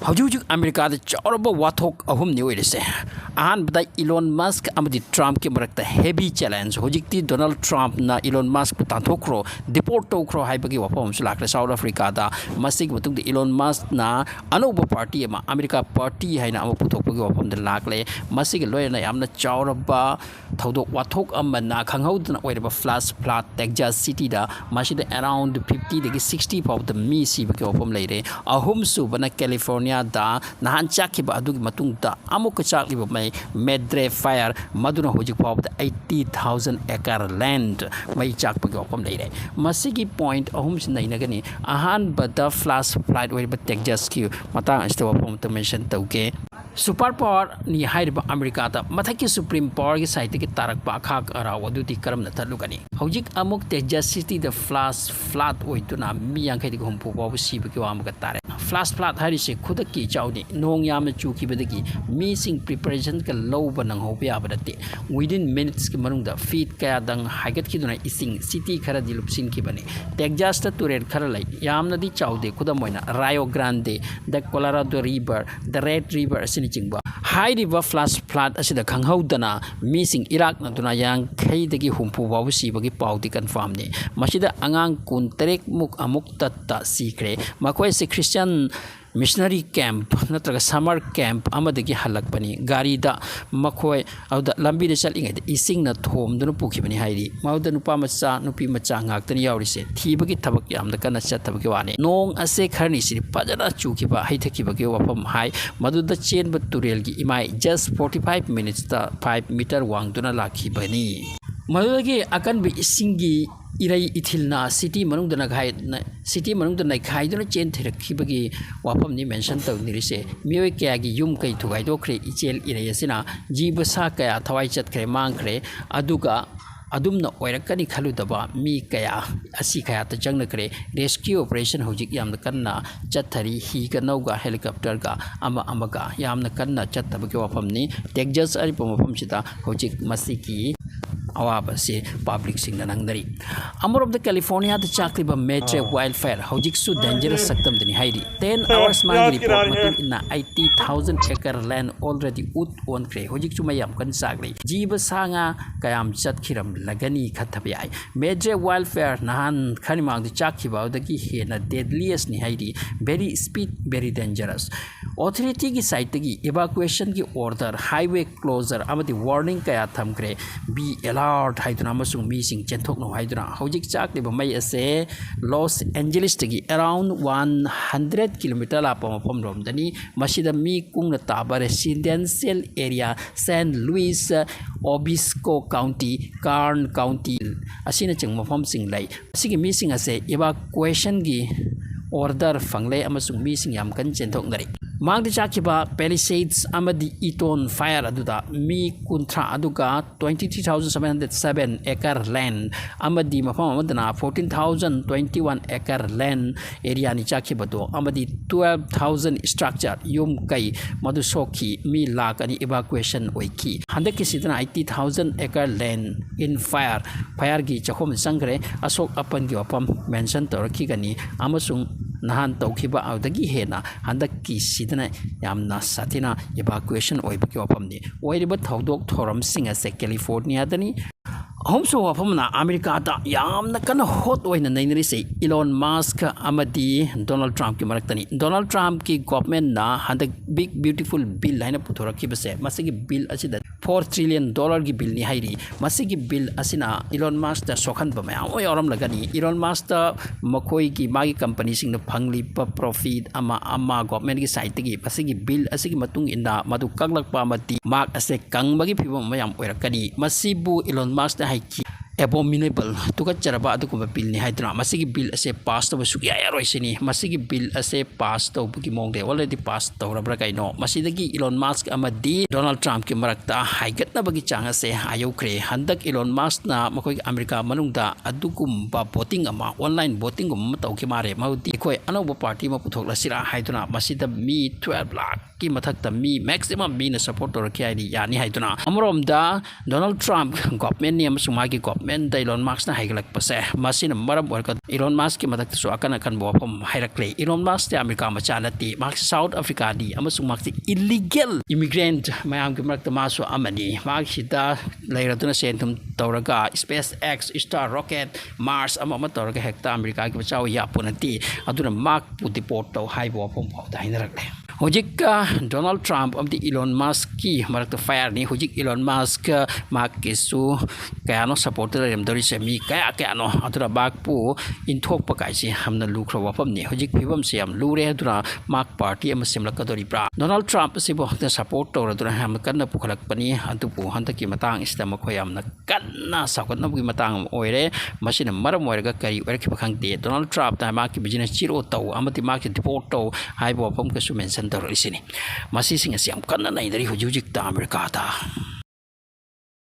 Houjik America the Choraba Wathok Ahum New Edise. And by Elon Musk amadi Trump ki marakta heavy challenge. Hojikti Donald Trump na Elon Musk Tantokro, deport Tokro Hypagi Wapom Sulak South Africa da Masig Matung the Elon Musk na Anoba party America party Haina Amoputoki Wapom the Lakle, Masig Lawyer Amna Choraba, Taudo Watok Amana, Kanghodan, whatever flash flat Texas City da, Mashida around 50 to 60 of the Missy Wapom lady, Ahum Subana California. Da nahan chakiba adug matung da amuk chakliba may medre fire maduna hojik pop the 80,000 acre land may chak pagopam leire masigi point ahum sinay na gani ahan bada flash flight way ba Texas q matang istawa pom to mention tawke superpower ni haiba America ta mathaki supreme power ki site ki tarak ba khak ara waduti karam na talugani hojik amuk Texas city the flash flat oituna mi yang khai ko humpu ba si ba ki wa amuk tare flash flat hari se khuda ki chawni nong yam chu ki badagi missing preparation ka low banang ho ya badate within minutes ki manung da feet kaya dang haigat ki duna ising city khara dilupsin ki bane Texas ta turet khara lai yamna di chawde khuda moina Rio Grande the Colorado River the Red River asini chingba high river flash flood asida khanghaudana missing Iraq na duna yang khai dagi humpu wa si bagi paudi confirm ni masida angang kun terek muk amuk tatta sikre makoi se Christian missionary camp natraga summer camp amadagi halakpani gari da makhoi auda lambi de chalinga ising na thom dunu pukhibani hairi mauda nupa macha nupi macha ngaktani yawrise thibagi thabak yamda kana chathabagi wani nong ase kharni siri pajana chukiba haithakibagi wapam hai maduda chenba turel gi imai just 45 minutes ta 5 meter wangduna lakhibani madudagi akan bi isingi irai ithilna city manung dana ghai city manung dana khai dana chen therakibagi wapam ni mention taw nirise mioi kya gi yum kai thugai do khre ichel irai asina jiba sa kaya thawai chat khre mang khre aduga adumna oirakani khaludaba mi kaya asi kaya ta jangna kre rescue operation hojik yamna kanna chathari hi ka nauga helicopter ga amaga yamna kanna chattabagi wapam ni Texas ari pomapam chita hojik masiki awaba se public sing na nangdari amor of the California the chakliba major wildfire hojik su dangerous saktam dini hairi 10 hours man report matul inna 80,000 acre land already ut on kre hojik su mayam kan sagri jiba sanga kayam chat khiram lagani khathabi ai major wildfire nahan khanimang the chakhiba dagi hena deadliest ni hairi very speed very dangerous authority ki site gi evacuation ki order highway closure amadi warning kaya thamkre be alert haiduna amasung missing chenthokno haiduna hojik chakliba mai ase Los Angeles tagi around 100 km la pamapom rom dani masida mi kungna taba residential area San Luis Obispo County Kern County asina chang mafam sing lai asigi missing ase evacuation gi order fangle amasung missing yam kan chenthok ngari Mangdi chakiba Palisades amadi Eaton fire aduda mi kuntra aduga 23,707 acre land amadi mafam amadana 14,021 acre land area ni chakiba do amadi 12,000 structure yum kai madu soki mi lakani evacuation oiki handaki sidana 80,000 acre land in fire gi chakhom sangre asok apan gi wapam mention toraki gani amasung nahan tawkiba awdagi hena handaki sidana yamna satina evacuation oibaki wapamni oiriba thodok thoram singa se California dani Homso wapamna America da yamna kana hot oina nainri se Elon Musk amadi Donald Trump ki maraktani Donald Trump ki government na handak big beautiful bill haina puthoraki base masigi bill asida $4 trillion ki bill ni hairi masigi bill asina Elon Musk da sokhan ba mayam oram lagani Elon Musk da makoi ki magi company sing na phangli pa profit ama government ki side gi masigi bill asigi matung inda madu kaglak pa mati mak ase kangbagi phibam mayam oirakani masibu Elon Musk da abominable tuka charaba adukuba bill ni haidra masigi bill ase pass to suya yaroisini masigi bill ase pass to buki mongde already pass to rabra kaino masidagi Elon Musk amadi Donald Trump ki marakta haigat na bagi changa se ayokre handak Elon Musk na makoi America manungda adukum ba voting ama online voting gum tawki mare maudi koi anoba party ma puthok lasira haiduna masida mi 12 lakh ki mathakta mi maximum mi na support to rakhi yani haiduna amrom da Donald Trump government ni amasung magi government development Elon Musk na haigalakpase masina maram oirka Elon Musk ki madak su akan wapam hairakle Elon Musk te America machanati mak South Africa di amasung mak illegal immigrant mayam ki marak masu amani mak sida leiratuna sentum tawraga SpaceX Star Rocket Mars ama tawraga hekta America ki machaw yapunati aduna mak pu deport taw haibo wapam phawta hinarakle houjik Donald Trump amti Elon Musk ki marak fire ni houjik Elon Musk mak kisu kaya no supporter rem dori semi kaya no adura bak pu inthok pakai si hamna lukro wapam ni houjik phibam se am lure adura mak party am simla kadori bra Donald Trump si bo ta support tor adura ham kanna pukhalak pani antu pu hanta ki matang istam khoyam na kanna sakot na ki matang oire masina maram oirga kari oirki pakhang te Donald Trump ta mak ki business chiro taw amati mak ki deport taw hai bo pam ka su mention tor isini masi singa siam kanna nai dari hujik ta America ta